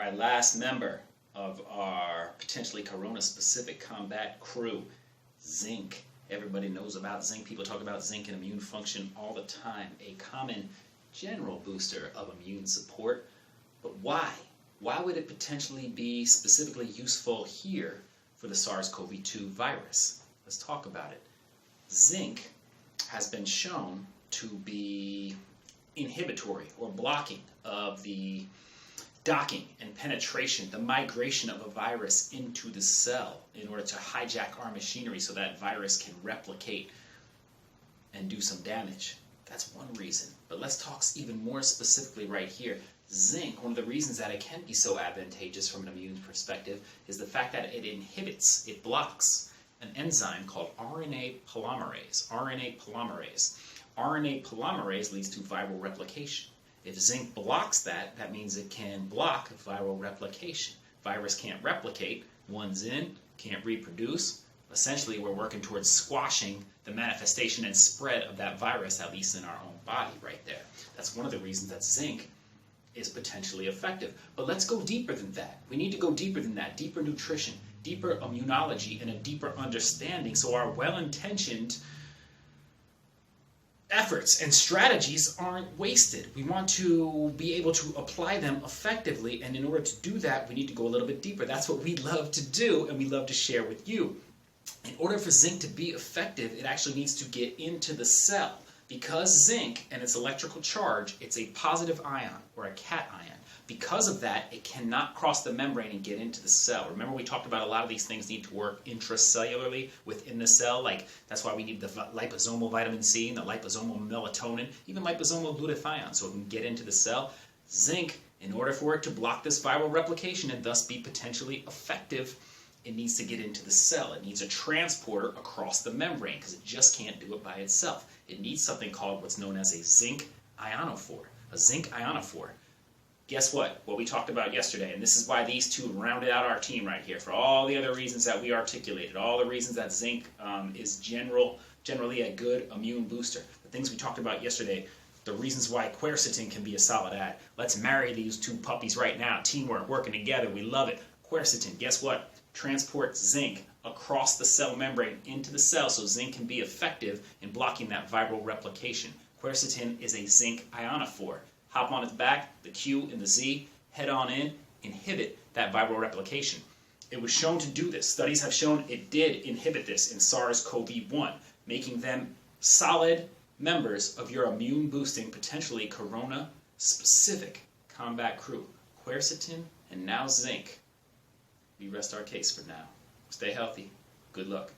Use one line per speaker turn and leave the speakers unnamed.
All right, last member of our potentially corona-specific combat crew, zinc. Everybody knows about zinc. People talk about zinc and immune function all the time. A common general booster of immune support. But why? Why would it potentially be specifically useful here for the SARS-CoV-2 virus? Let's talk about it. Zinc has been shown to be inhibitory or blocking of the docking and penetration, the migration of a virus into the cell in order to hijack our machinery so that virus can replicate and do some damage. That's one reason. But let's talk even more specifically right here. Zinc, one of the reasons that it can be so advantageous from an immune perspective is the fact that it inhibits, it blocks an enzyme called RNA polymerase. RNA polymerase. RNA polymerase leads to viral replication. If zinc blocks that, that means it can block viral replication. Virus can't replicate, one's in, can't reproduce. Essentially, we're working towards squashing the manifestation and spread of that virus, at least in our own body right there. That's one of the reasons that zinc is potentially effective. But let's go deeper than that. We need to go deeper than that. Deeper nutrition, deeper immunology, and a deeper understanding so our well-intentioned efforts and strategies aren't wasted. We want to be able to apply them effectively, and in order to do that, we need to go a little bit deeper. That's what we love to do, and we love to share with you. In order for zinc to be effective, it actually needs to get into the cell. Because zinc and its electrical charge, it's a positive ion, or a cation. Because of that, it cannot cross the membrane and get into the cell. Remember, we talked about a lot of these things need to work intracellularly within the cell. Like, that's why we need the liposomal vitamin C and the liposomal melatonin, even liposomal glutathione, so it can get into the cell. Zinc, in order for it to block this viral replication and thus be potentially effective, it needs to get into the cell. It needs a transporter across the membrane because it just can't do it by itself. It needs something called what's known as a zinc ionophore. A zinc ionophore. Guess what? What we talked about yesterday, and this is why these two rounded out our team right here, for all the other reasons that we articulated, all the reasons that zinc is generally a good immune booster. The things we talked about yesterday, the reasons why quercetin can be a solid add. Let's marry these two puppies right now. Teamwork, working together, we love it. Quercetin, guess what? Transports zinc across the cell membrane into the cell so zinc can be effective in blocking that viral replication. Quercetin is a zinc ionophore. Hop on its back, the Q and the Z, head on in, inhibit that viral replication. It was shown to do this. Studies have shown it did inhibit this in SARS-CoV-1, making them solid members of your immune-boosting, potentially corona-specific combat crew. Quercetin and now zinc. We rest our case for now. Stay healthy. Good luck.